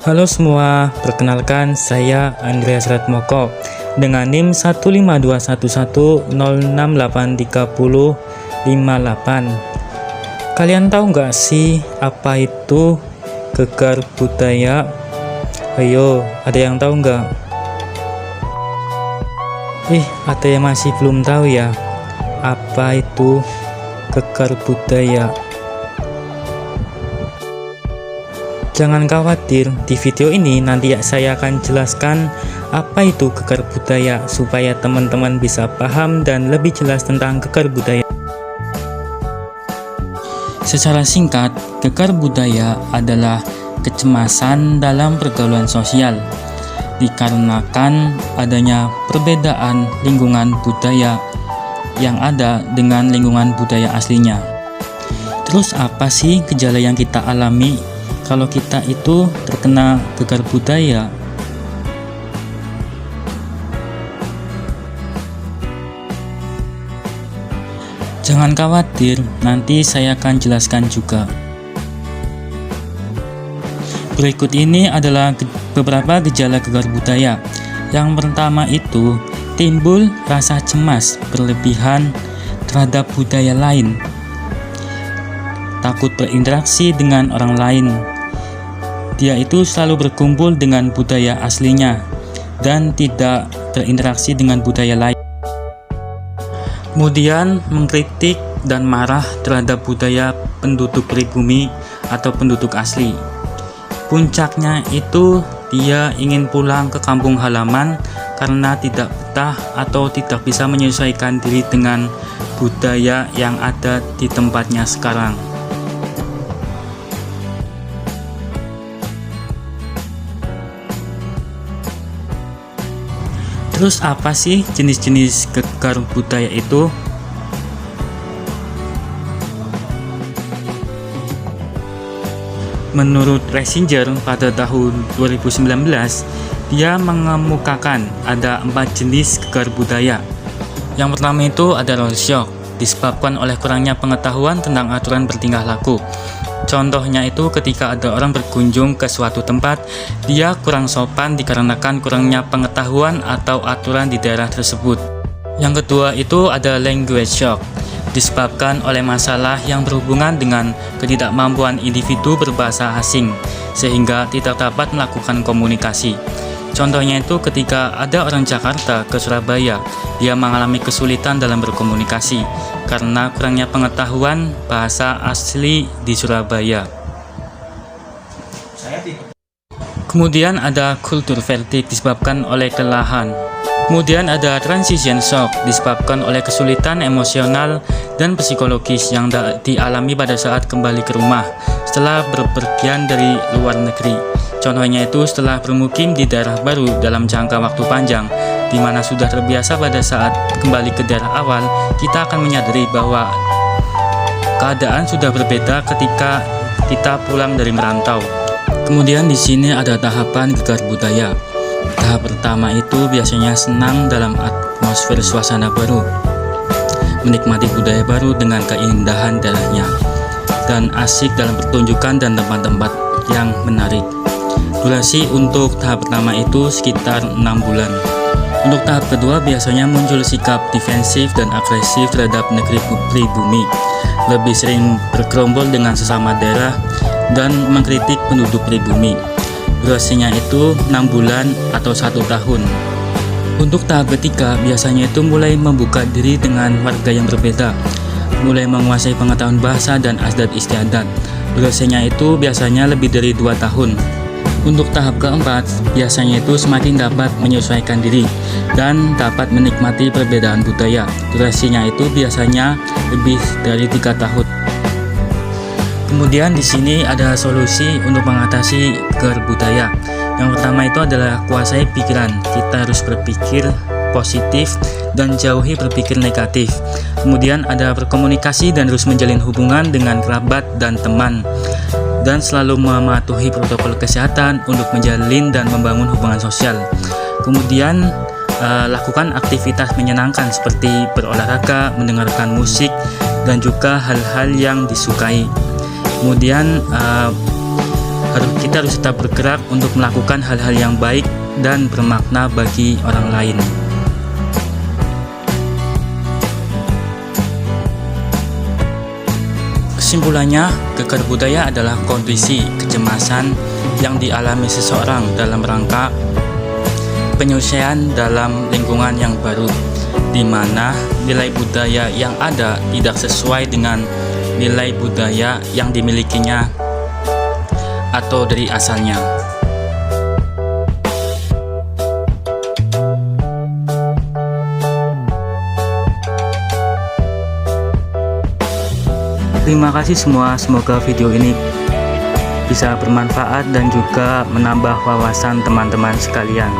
Halo semua, perkenalkan saya Andreas Ratmoko dengan NIM 1521106833058. Kalian tahu nggak sih apa itu gegar budaya? Ayo, ada yang tahu nggak? Ada yang masih belum tahu ya? Apa itu gegar budaya? Jangan khawatir, di video ini nanti saya akan jelaskan apa itu gegar budaya supaya teman-teman bisa paham dan lebih jelas tentang gegar budaya. Secara singkat, gegar budaya adalah kecemasan dalam pergaulan sosial dikarenakan adanya perbedaan lingkungan budaya yang ada dengan lingkungan budaya aslinya. Terus apa sih gejala yang kita alami kalau kita itu terkena gegar budaya? Jangan khawatir, nanti saya akan jelaskan juga. Berikut ini adalah beberapa gejala gegar budaya. Yang pertama itu, timbul rasa cemas berlebihan terhadap budaya lain, takut berinteraksi dengan orang lain. Dia itu selalu berkumpul dengan budaya aslinya dan tidak berinteraksi dengan budaya lain. Kemudian mengkritik dan marah terhadap budaya penduduk pribumi atau penduduk asli. Puncaknya itu dia ingin pulang ke kampung halaman karena tidak betah atau tidak bisa menyesuaikan diri dengan budaya yang ada di tempatnya sekarang. Terus apa sih jenis-jenis gegar budaya itu? Menurut Ressinger pada tahun 2019, dia mengemukakan ada 4 jenis gegar budaya. Yang pertama itu ada rule shock, disebabkan oleh kurangnya pengetahuan tentang aturan bertingkah laku. Contohnya itu ketika ada orang berkunjung ke suatu tempat, dia kurang sopan dikarenakan kurangnya pengetahuan atau aturan di daerah tersebut. Yang kedua itu ada language shock, disebabkan oleh masalah yang berhubungan dengan ketidakmampuan individu berbahasa asing, sehingga tidak dapat melakukan komunikasi. Contohnya itu ketika ada orang Jakarta ke Surabaya, dia mengalami kesulitan dalam berkomunikasi karena kurangnya pengetahuan bahasa asli di Surabaya. Kemudian ada culture fatigue disebabkan oleh kelelahan. Kemudian ada transition shock disebabkan oleh kesulitan emosional dan psikologis yang dialami pada saat kembali ke rumah setelah berpergian dari luar negeri. Contohnya itu setelah bermukim di daerah baru dalam jangka waktu panjang, di mana sudah terbiasa pada saat kembali ke daerah awal, kita akan menyadari bahwa keadaan sudah berbeda ketika kita pulang dari merantau. Kemudian di sini ada tahapan gegar budaya. Tahap pertama itu biasanya senang dalam atmosfer suasana baru, menikmati budaya baru dengan keindahan daerahnya, dan asik dalam pertunjukan dan tempat-tempat yang menarik. Durasi untuk tahap pertama itu sekitar 6 bulan. Untuk tahap kedua biasanya muncul sikap defensif dan agresif terhadap negeri pribumi, lebih sering bergerombol dengan sesama daerah dan mengkritik penduduk pribumi. Durasinya itu 6 bulan atau 1 tahun. Untuk tahap ketiga biasanya itu mulai membuka diri dengan warga yang berbeda, mulai menguasai pengetahuan bahasa dan adat istiadat. Durasinya itu biasanya lebih dari 2 tahun. Untuk tahap keempat, biasanya itu semakin dapat menyesuaikan diri dan dapat menikmati perbedaan budaya. Durasinya itu biasanya lebih dari 3 tahun. Kemudian di sini ada solusi untuk mengatasi gegar budaya. Yang pertama itu adalah kuasai pikiran. Kita harus berpikir positif dan jauhi berpikir negatif. Kemudian ada berkomunikasi dan harus menjalin hubungan dengan kerabat dan teman, dan selalu mematuhi protokol kesehatan untuk menjalin dan membangun hubungan sosial. Kemudian lakukan aktivitas menyenangkan seperti berolahraga, mendengarkan musik, dan juga hal-hal yang disukai. Kemudian Kita harus tetap bergerak untuk melakukan hal-hal yang baik dan bermakna bagi orang lain. Kesimpulannya, gegar budaya adalah kondisi kecemasan yang dialami seseorang dalam rangka penyesuaian dalam lingkungan yang baru, di mana nilai budaya yang ada tidak sesuai dengan nilai budaya yang dimilikinya atau dari asalnya. Terima kasih semua, semoga video ini bisa bermanfaat dan juga menambah wawasan teman-teman sekalian.